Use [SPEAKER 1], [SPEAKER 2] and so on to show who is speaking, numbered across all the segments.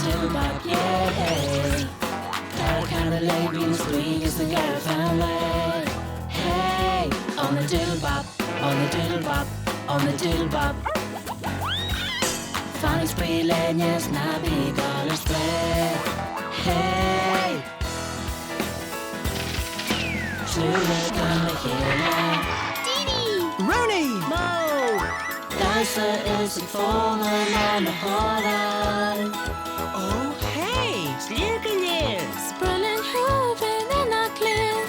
[SPEAKER 1] doodlebop, yeah. That kind of ladies, three is the girl family. Hey, on the doodlebop, on the doodlebop, on the doodlebop. Fanny spree lenyas na big dollars spread. Hey, Chluich on the Chéile.
[SPEAKER 2] Rooney!
[SPEAKER 1] Mo! Dysa is falling on the h-òrain.
[SPEAKER 2] Oh, hey!
[SPEAKER 3] Slúcaile!
[SPEAKER 1] Sprulling hooving in a cliff.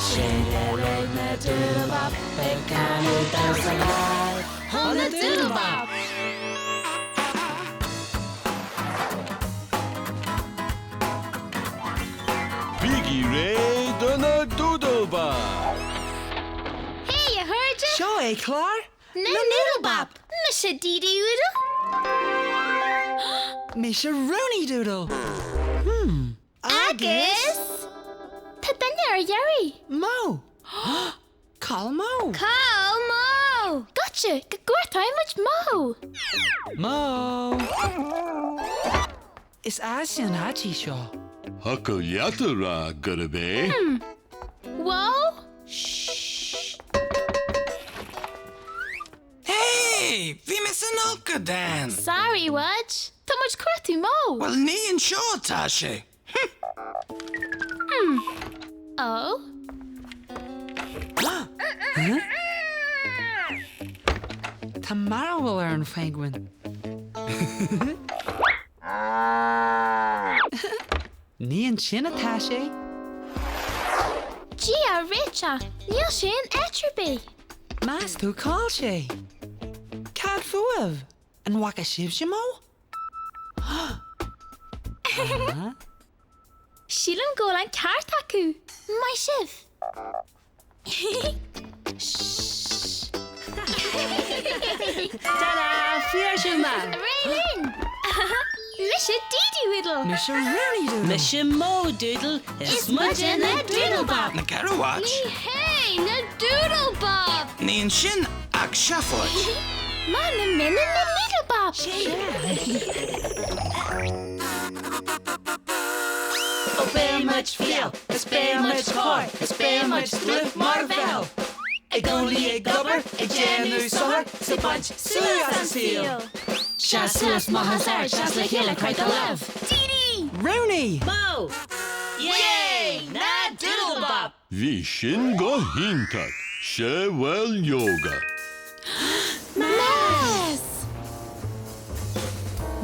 [SPEAKER 1] Chéile leg na doodlebop, big canny does a lie. On the doodlebop.
[SPEAKER 4] Biggie Ray donna Doodlebops.
[SPEAKER 3] Hey, you heard ya?
[SPEAKER 2] Seo é clár?
[SPEAKER 3] No Doodlebop! Misha Doodle!
[SPEAKER 2] Mé se Rooney Doodle.
[SPEAKER 3] Agus! Tá duine ar dhearí.
[SPEAKER 2] Mo! Call Mo!
[SPEAKER 3] Call Mo! Gotcha! Go cuairteáin much Mo!
[SPEAKER 2] Mo! Is Asian Hachi seo?
[SPEAKER 4] Huckle yatara gonna be.
[SPEAKER 3] Whoa!
[SPEAKER 5] Hey, bhí me san olca dan.
[SPEAKER 3] Sorry, Wudge. Tá much cuairtú Mo.
[SPEAKER 5] Well, ní an seo tá sé.
[SPEAKER 3] Oh?
[SPEAKER 2] Tá marhfuil ar an feighin. Ní an sin atá sé?
[SPEAKER 3] Gia Richa, níl sin etribí.
[SPEAKER 2] Más tú cáil sé. Cad fuamh an bhaca sibh sé Mo?
[SPEAKER 3] Sílam ggóil an ceart acu. Mai sibh.
[SPEAKER 2] Ta-da! Fiar sin má!
[SPEAKER 3] Raylin! Misha Doodle!
[SPEAKER 2] Mé se Rooney Doodle.
[SPEAKER 6] Misha Mo Doodle is much in the Doodlebop.
[SPEAKER 5] Na Garawatch.
[SPEAKER 3] Ní hey, na Doodlebop!
[SPEAKER 5] Ní an sin ach seafoid.
[SPEAKER 3] Man na min na Doodlebop!
[SPEAKER 1] Oh, very much feel, it's very much core, it's very much glue marvel. Ag only a gubber, a genu solar, so bunch, suas and seal. Shas suas mahazar, shas la hila, quite the love.
[SPEAKER 3] Dee
[SPEAKER 2] Rooney!
[SPEAKER 6] Mo!
[SPEAKER 1] Yay! Na doodlebop!
[SPEAKER 4] Vi shin go hintat. She well yoga.
[SPEAKER 3] Mess!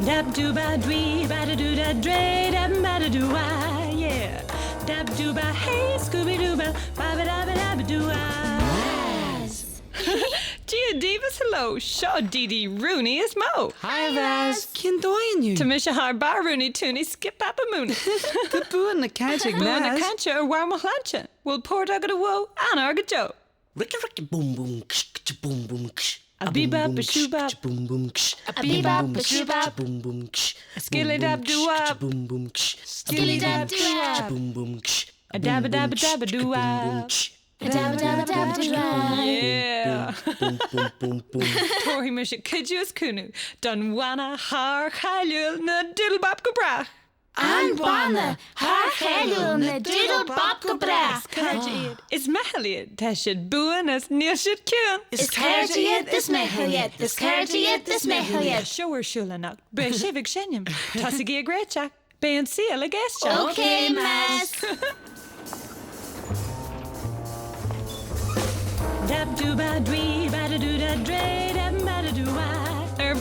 [SPEAKER 7] Dab doo ba dwee ba da doo da dre dab ba da doo ah yeah. Dab doo ba hey Scooby Doo ba ba da ba doo ah. Gia Davis hello, Shaw Dee Rooney is Mo.
[SPEAKER 2] Hi Vaz, cin dóin you?
[SPEAKER 7] Tamisha har bar Rooney Tooney skip up a moon.
[SPEAKER 2] Tá buan na cantic
[SPEAKER 7] Buan na
[SPEAKER 2] nas.
[SPEAKER 7] cancha or warm lancha. Will pour dog at a woe and arga joe.
[SPEAKER 6] Ricky Ricky boom boom ksh ksh boom boom ksh.
[SPEAKER 7] A bebop, a shoebop,
[SPEAKER 6] Boom boom ksh.
[SPEAKER 3] A bebop, a shoebop,
[SPEAKER 6] Boom boom ksh.
[SPEAKER 7] a skilly dab doo wop,
[SPEAKER 6] Boom boom ksh.
[SPEAKER 3] skilly dab doo wop,
[SPEAKER 6] Boom boom ksh.
[SPEAKER 7] a dab a doo wop.
[SPEAKER 3] a dab doo wop.
[SPEAKER 7] Yeah.
[SPEAKER 6] Boom boom boom boom.
[SPEAKER 7] Tori Misha Kidjus Kunu. Dunwana har Halul na Doodlebop go brach.
[SPEAKER 3] An bana, haar geilul na Doodlebop go brach.
[SPEAKER 7] Cardiad is Mahaliad. Tashid Buan as Nilshid Kun.
[SPEAKER 3] Is cardiad this mehaliad, this cardiad this mehaliad.
[SPEAKER 7] Shower Shulanak. Breshivik Shenyam. Tassigi a great jack. Bayan seal a guest jack.
[SPEAKER 3] Okay, Mas.
[SPEAKER 7] Dab doo ba dwee ba da doo da dre dab ba da doo ah.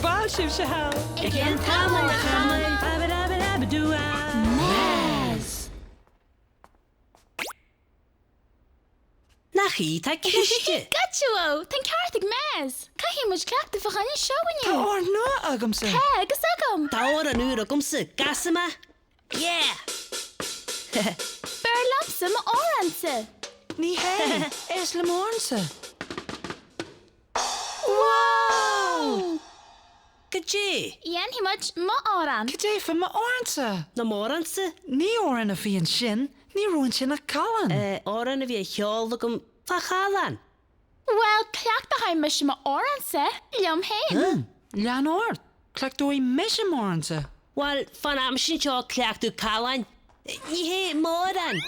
[SPEAKER 7] Ball shiv shahal.
[SPEAKER 3] Again, come on.
[SPEAKER 7] Ba da doo ah.
[SPEAKER 3] Mas.
[SPEAKER 6] Nachi ta kiste.
[SPEAKER 3] Gachuo, ten Carthig Mas. Cahi much clap the Fahani showing
[SPEAKER 2] Tá
[SPEAKER 3] you.
[SPEAKER 2] or nó agam sa.
[SPEAKER 3] Hey, Gasagum.
[SPEAKER 6] Ta òran ura gumsa gasama. Yeah.
[SPEAKER 3] Berlapsa ma oranse.
[SPEAKER 2] Ní hé, es le mórnsa.
[SPEAKER 3] Wow!
[SPEAKER 6] Gaeilge.
[SPEAKER 3] Ian hi much ma òran.
[SPEAKER 2] Cadé for my ornsa.
[SPEAKER 6] Na móransa.
[SPEAKER 2] Ní òran a bhí an sin, ní roin sin a callan.
[SPEAKER 6] Òran a bhí cheáil gom fa chalan.
[SPEAKER 3] Well, clack the high mish ma òran se. Liam hain.
[SPEAKER 2] Lean ort. Clac dói mis am ornsa.
[SPEAKER 6] Wel, fan am sin seo cleachtú calan. Ní hé móran.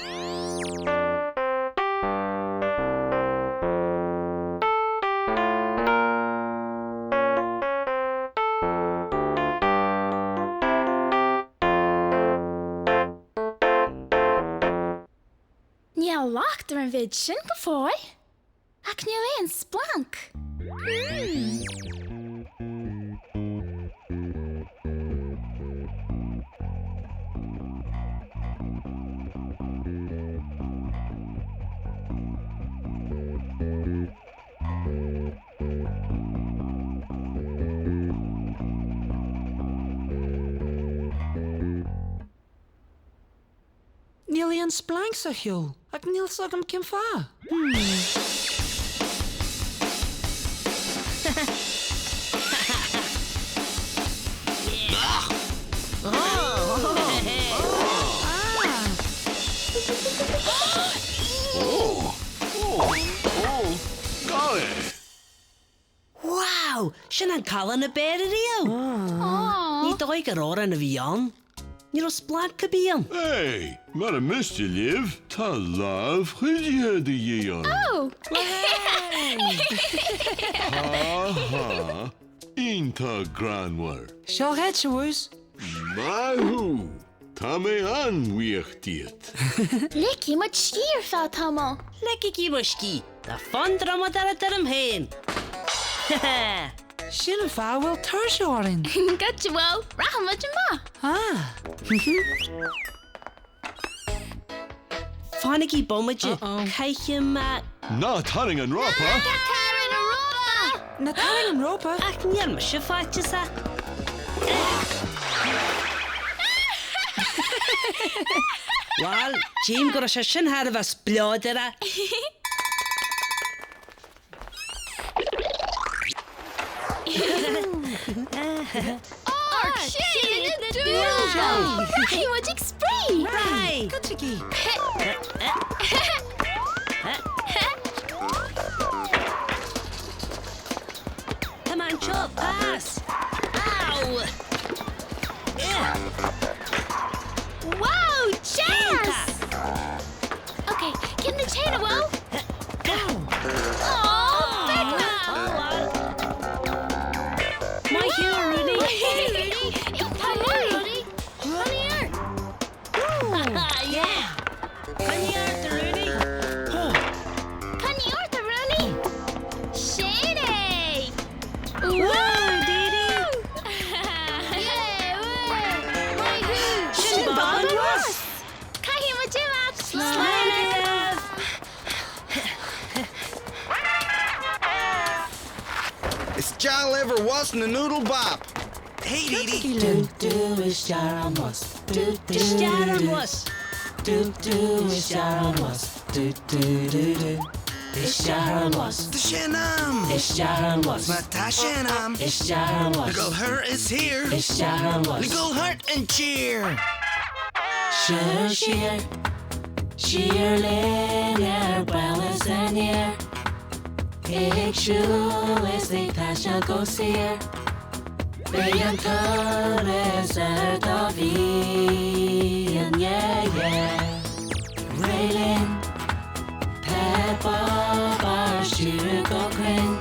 [SPEAKER 3] Nia locht er een vid sin gefooi. Ac nu een splank.
[SPEAKER 2] Níl an splank sa hiúl, ac níl sagam cin fa.
[SPEAKER 4] Gaeilge.
[SPEAKER 6] Wow, sin an calan a beir a río. Ní dóig ar òran a bhí an. Ní ros blanc a bíon.
[SPEAKER 4] Hey, mar a mist you live. Tá láv chuidithe de dhéan.
[SPEAKER 3] Oh.
[SPEAKER 4] Ha. Ínta granwar.
[SPEAKER 2] Seo het siús.
[SPEAKER 4] Mahu. Tá mé anhuíochtíad.
[SPEAKER 3] Licky much skier fel tomo.
[SPEAKER 6] Lecky gí muscí. Da fan drama dar a darm hain.
[SPEAKER 2] Sin an fa bhfuil tar seorin.
[SPEAKER 3] Got you well. Raham much ma.
[SPEAKER 6] Fannig í bomaide. Caiiche ma.
[SPEAKER 4] Ná taring an rápa.
[SPEAKER 3] Karen Aurora.
[SPEAKER 2] Na taring an ropa.
[SPEAKER 6] Ach níl me se fáte sa. Wel, Jim gyda se sin har fas blodera.
[SPEAKER 3] Oh, shit in the doodle. Hey, what'd you spray?
[SPEAKER 6] Right.
[SPEAKER 2] Gutigi.
[SPEAKER 6] Come on, chop, pass. Ow.
[SPEAKER 3] Wow, chance! Okay, give him the chain a whirl. Oh,
[SPEAKER 6] My hero, Rudy.
[SPEAKER 3] Rudy. Come here, Rudy. Come here.
[SPEAKER 6] Yeah. Come here, Rudy.
[SPEAKER 3] Come here, the Rooney. Chéile.
[SPEAKER 6] Whoa, Didi.
[SPEAKER 3] Yeah, woo. My who?
[SPEAKER 6] Shin Bob and Ross.
[SPEAKER 3] Come here, my Jim.
[SPEAKER 6] Slide.
[SPEAKER 5] Is John ever wasn't a noodle bop? Hey, Dee Dee.
[SPEAKER 2] Do is Sharon was. Do
[SPEAKER 6] Sharon was.
[SPEAKER 2] Do is Sharon was. Do is Sharon was.
[SPEAKER 5] The Shanam.
[SPEAKER 2] Is Sharon was.
[SPEAKER 5] Matashanam.
[SPEAKER 2] Is Sharon was.
[SPEAKER 5] Little her is here.
[SPEAKER 2] Is Sharon was.
[SPEAKER 5] Little heart and cheer.
[SPEAKER 2] Sheer. Sheerling er balance and year. Ik shoe is the passion go seer. Bayan colors er Davian, yeah. Railing. Peppa bar shoe go grin.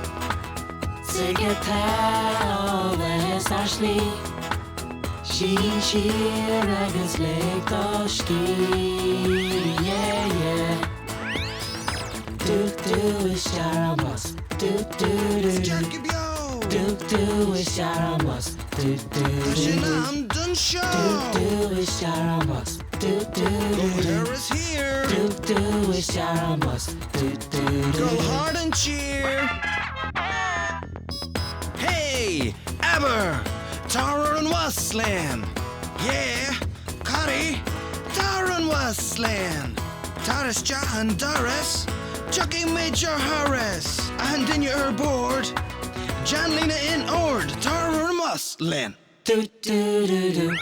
[SPEAKER 2] Sigatal is our sleep. She raggers leg go ski, yeah. Do is Sharon was. Do
[SPEAKER 5] Jerky Bio.
[SPEAKER 2] is Sharon was. Do
[SPEAKER 5] Shanam done show.
[SPEAKER 2] is Sharon was.
[SPEAKER 5] Her is here.
[SPEAKER 2] Do is Sharon was.
[SPEAKER 5] Go hard and cheer. Hey, Aber, Tara and Waslan. Yeah, Cotty, Tara and Waslan. Taras Jahan Doris, Chucky Major Harris. And in your board, Jan Lena in ord, Tarmus, Len.
[SPEAKER 2] Do do do do.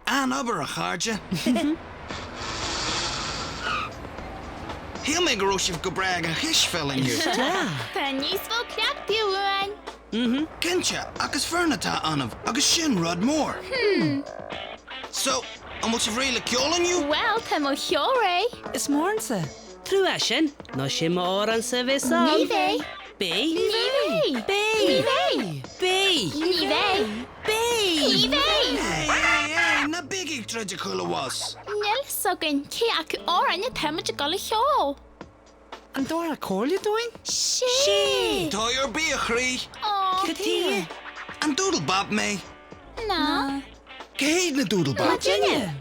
[SPEAKER 5] An aber a charge. He'll make a rush of Gabrag and Hish fell in you.
[SPEAKER 3] Can you spell crap, urrainn?
[SPEAKER 5] Kencha, agus fernata anav, agus shin rod more. So, how much of really killing you?
[SPEAKER 3] Well, come on, h-òrain.
[SPEAKER 6] Is mornsa. Trú sin, no sin má òran sa bheitán.
[SPEAKER 3] Níve.
[SPEAKER 6] Bé.
[SPEAKER 3] Níve.
[SPEAKER 6] Bé.
[SPEAKER 3] Níve.
[SPEAKER 6] Bé.
[SPEAKER 3] Níve.
[SPEAKER 6] Bé.
[SPEAKER 3] Níve.
[SPEAKER 5] Hey, na biggie tragical was.
[SPEAKER 3] Nel sogan ci ac òrainn y temid y gol y hio.
[SPEAKER 6] And Dora call you doing?
[SPEAKER 3] She.
[SPEAKER 5] Toyer be a chree.
[SPEAKER 3] Oh,
[SPEAKER 6] Katia.
[SPEAKER 5] And Doodlebop me.
[SPEAKER 3] no.
[SPEAKER 5] Gaeilge na Doodlebop.
[SPEAKER 6] Virginia.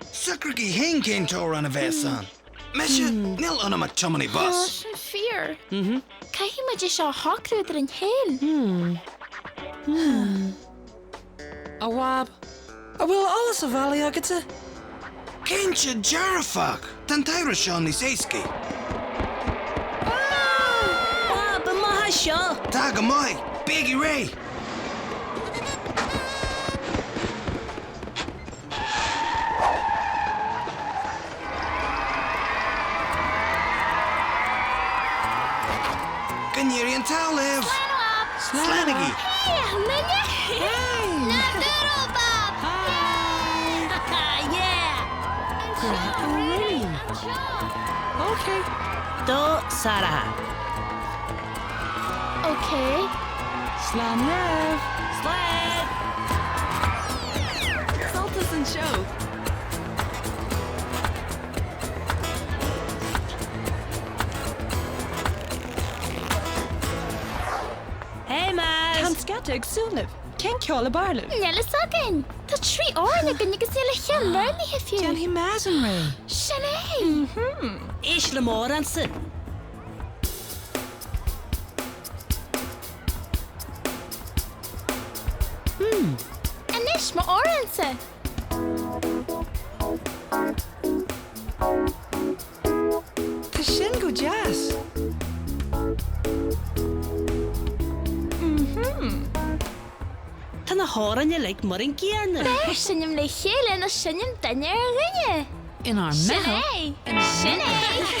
[SPEAKER 5] Suckergy hen came to run a vesan. Mesha, nil on a chummy bus.
[SPEAKER 3] Gosh, yn fear. Cai hi ma jyst o hocrw yr yn hyn.
[SPEAKER 8] A wab. A will alles a valley agata.
[SPEAKER 5] Kencha jarafak. Dan tyra Sean is eski.
[SPEAKER 6] Ah, but maha sure.
[SPEAKER 5] Tagamai, Biggie Ray. Ganyeri and Towlev. Slannigy.
[SPEAKER 3] Hey, Linda. Hey. Na Doodlebop. Yeah.
[SPEAKER 8] Okay.
[SPEAKER 6] Do Sarah.
[SPEAKER 3] Okay.
[SPEAKER 8] Slan Rev.
[SPEAKER 6] Sled.
[SPEAKER 8] Saltus and show.
[SPEAKER 6] Hey, Maz.
[SPEAKER 8] Can scatag soonliv. Ken Chéile barliv.
[SPEAKER 3] Nel sogan. The tree òrainn ag yn ygys ila hyn learnly if you.
[SPEAKER 8] Jan he mazen ray.
[SPEAKER 3] Sianne.
[SPEAKER 6] Ish le moran sin.
[SPEAKER 3] Anish ma òrainn sa.
[SPEAKER 8] Kashin go jazz.
[SPEAKER 6] Tan a hóran you like morin gearna.
[SPEAKER 3] Beir sinnim le Chéile na sinnim daine rinne.
[SPEAKER 8] In our metal.
[SPEAKER 3] Sianne.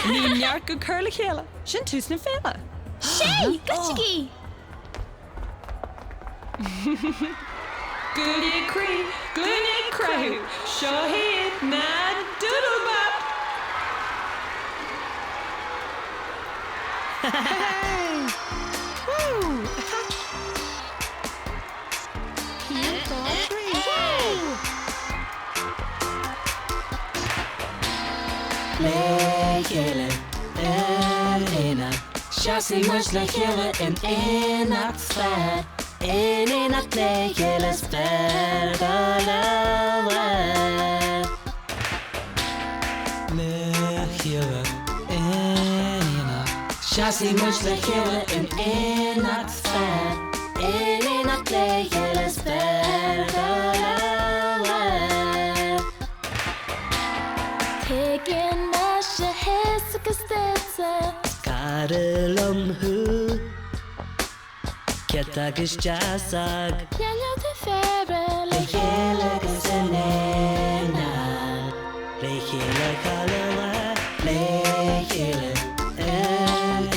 [SPEAKER 8] Ní neart go curly Chéile. Shin tus na fella.
[SPEAKER 3] Shay, gutchigi.
[SPEAKER 8] Goody cree, goody cray. Show hit na Doodlebop. Hey! Woo!
[SPEAKER 2] Le Chéile, ina. Chassis much le Chéile in ach sfad. In ach le Chéile sfad galawa. Le Chéile, ina. Chassis much le Chéile in ach sfad. In ach le Chéile sfad galawa.
[SPEAKER 3] Taking masha hesakastesa.
[SPEAKER 6] Karelum hu. Ketagish jasag.
[SPEAKER 3] Yanyo te fere le
[SPEAKER 2] Chéile gasanena.
[SPEAKER 6] Le Chéile kalawa.
[SPEAKER 2] Le Chéile,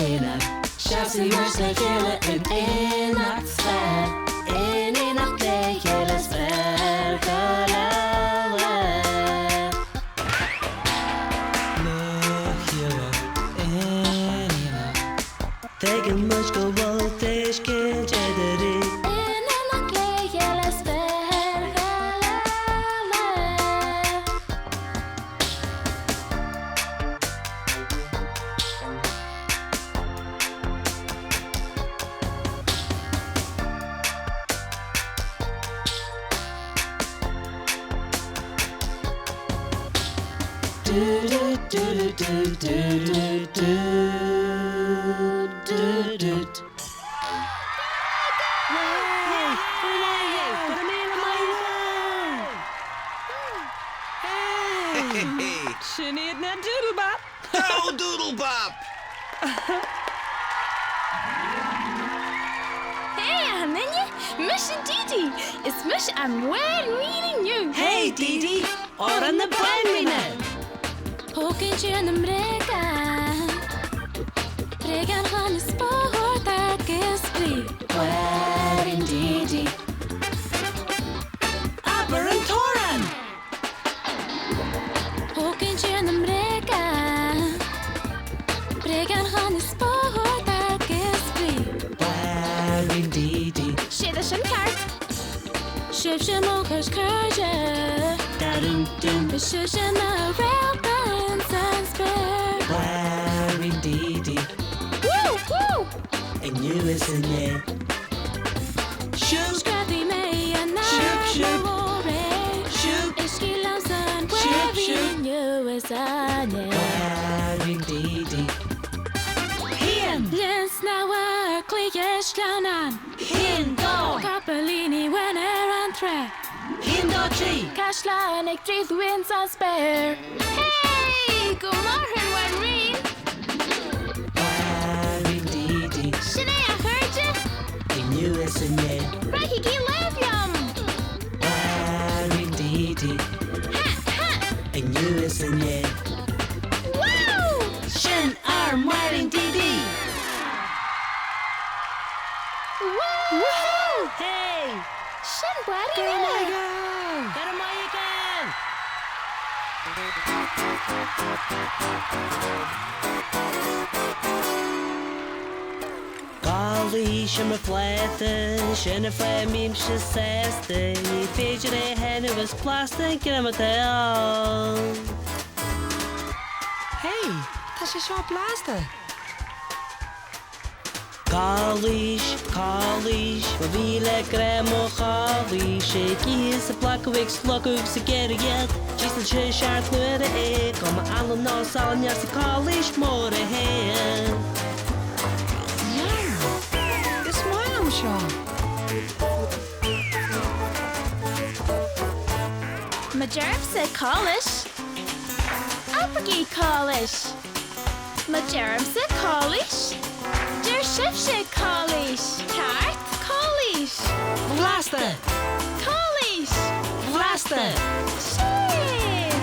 [SPEAKER 2] ina. Chassis much le Chéile in ach sfad. In ach le Chéile sfad galawa.
[SPEAKER 6] Taking much go voltage kill jadari.
[SPEAKER 3] in an Gaeilge sfad galawa.
[SPEAKER 2] Do do do do do do do do do.
[SPEAKER 5] Hey,
[SPEAKER 8] Shinny na Doodlebop.
[SPEAKER 5] oh, Doodlebop.
[SPEAKER 3] Mish and Didi, is Mish and where reading you?
[SPEAKER 6] Hey, Didi, òran na bainrina.
[SPEAKER 2] Poking cheann na mregan. Bregan han is sport that is free. Where indeed?
[SPEAKER 6] Aber and òran.
[SPEAKER 2] Poking cheann na mregan. Bregan han is sport that is free.
[SPEAKER 6] Where indeed?
[SPEAKER 3] Chéile sin ceart.
[SPEAKER 2] Shif shimokas Gaeilge.
[SPEAKER 6] Da-dum-dum.
[SPEAKER 2] Shif na rail pants and spare.
[SPEAKER 6] Where indeed?
[SPEAKER 3] Woo, woo.
[SPEAKER 6] And you listen there. Shoot,
[SPEAKER 2] Scrappy may and
[SPEAKER 6] Shoop, shoop. shoot.
[SPEAKER 2] Ishki lamsan
[SPEAKER 6] Shoop, shoop.
[SPEAKER 2] wearing you is on it.
[SPEAKER 6] Where indeed? Hien,
[SPEAKER 2] Yes, now we're cluicheas clown.
[SPEAKER 6] hien do,
[SPEAKER 2] Capellini when and threat.
[SPEAKER 6] hien do tree.
[SPEAKER 2] Cashla and a treat wins on spare.
[SPEAKER 3] Hey, go morgen, Warreen.
[SPEAKER 6] Where indeed?
[SPEAKER 3] Sinead, I heard you.
[SPEAKER 6] And you listen there.
[SPEAKER 3] Right, he love yum.
[SPEAKER 6] Where indeed?
[SPEAKER 3] Ha, ha.
[SPEAKER 6] And you listen there.
[SPEAKER 3] Woo.
[SPEAKER 6] Shin arm wearing Didi.
[SPEAKER 3] Woo.
[SPEAKER 6] Hey,
[SPEAKER 3] Shin, what do
[SPEAKER 6] get
[SPEAKER 3] you
[SPEAKER 6] him
[SPEAKER 3] know?
[SPEAKER 6] again. Get him again. Gaeilge me flaite, sinna fé mím se sésta, ní féidir é henna was plasta grimata.
[SPEAKER 8] Hey, tá sé seo blasta.
[SPEAKER 6] Gaeilge, ma bhíle gramo Gaeilge, sé gíos a blackawigs flocúg sa geiriad, gistal sé seart nuair a go ma anlam ná sánear sa Gaeilge mór a héan.
[SPEAKER 8] Is mai am seo.
[SPEAKER 3] Ma germ said Colish. Albergy Colish. Ma germ said Colish. Der chef said Colish. Tart Colish.
[SPEAKER 6] Blasta,
[SPEAKER 3] Colish.
[SPEAKER 6] blasta.
[SPEAKER 3] Shit.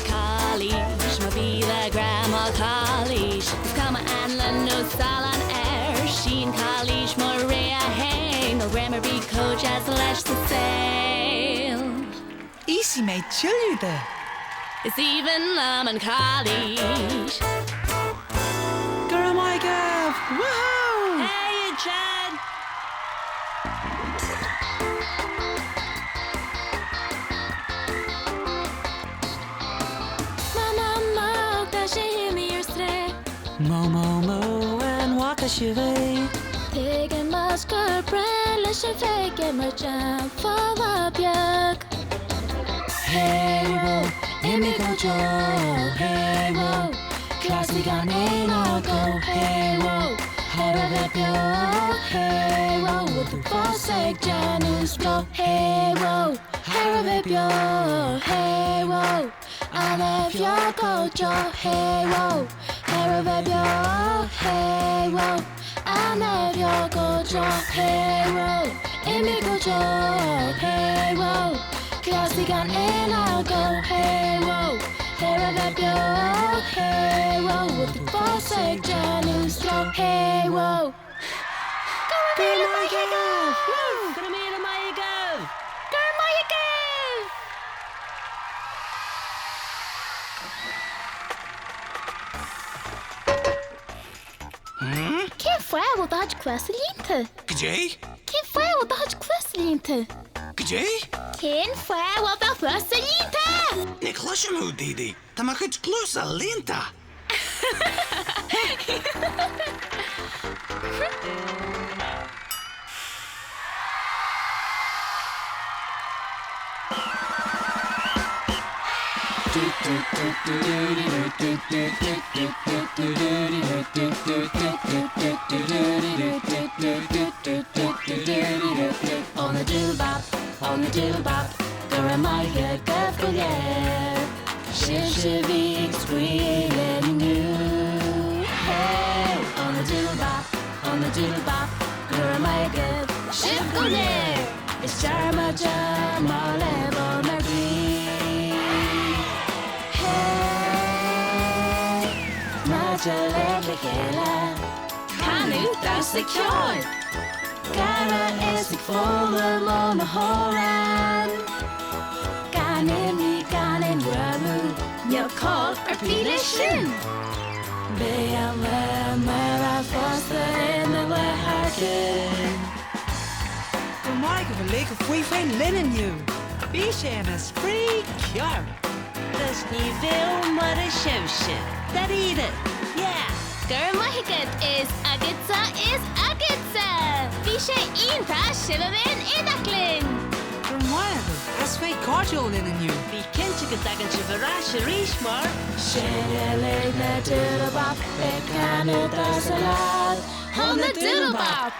[SPEAKER 2] Gaeilge, ma bhíle grandma Gaeilge. Come and learn no salan air. Sheen Gaeilge, Maria Hain. No grammar be coach as lash to sail.
[SPEAKER 8] Easy mate chillude.
[SPEAKER 2] It's even lamb and Gaeilge.
[SPEAKER 8] Gur mai gav. Woohoo!
[SPEAKER 6] Hey, Chad.
[SPEAKER 2] Mama, da she hear me your stray.
[SPEAKER 8] Mo, and walk a chivay.
[SPEAKER 2] Take a mask or brand, let's fake it, my jam, fall up, yuck.
[SPEAKER 6] Hey, whoa,
[SPEAKER 2] Amigo Joe, hey, whoa. Classic on no go, hey, whoa. Head of a pure, hey, whoa. With the forsake Janus flow, hey, whoa. Head of a pure, hey, whoa. And if you're Gojo, hey, whoa. Head of a pure, hey, whoa. And if you're Gojo, hey, whoa. Amigo Joe, hey, whoa. Classic on no go, hey, whoa. Head of a pure, hey, whoa. With the forsake Janus flow, hey, whoa.
[SPEAKER 6] Go my go. Woo, gonna meet him, my go.
[SPEAKER 3] Que foi o da classe linta?
[SPEAKER 5] G'day?
[SPEAKER 3] Que foi o da classe linta?
[SPEAKER 5] G'day?
[SPEAKER 3] Quem foi o da classe linta?
[SPEAKER 5] Nicholas mu Didi. Tamakit klusa linta.
[SPEAKER 2] On the doodlebop, Gura Maya Gafgayer. Shivik squealing new. Hey, on the Gurmaigad, Ship go near. It's Jarma Jarma level Margree. Hey, Majale Chéile.
[SPEAKER 3] Canu, that's the cure.
[SPEAKER 2] Gara is the full on the h-òrain. Ganin ramu.
[SPEAKER 3] You'll call or Pelishin.
[SPEAKER 2] Be a mera foster in the harkin.
[SPEAKER 1] Go Mike of a lake of fhèin linen you. Be sé a spree cearm.
[SPEAKER 6] Dus ní bhfuil mar a seimse. That eat it. Yeah.
[SPEAKER 3] Gurmaigad is agitsa. Bhí sé ionta sibabin Idachlin.
[SPEAKER 1] Go Mike as fé cordial linen you.
[SPEAKER 6] Bhí cinnte go dagan si bharás a ríis mar.
[SPEAKER 2] Chéile na Doodlebops, be Canada's a lad.
[SPEAKER 3] On the Doodlebop.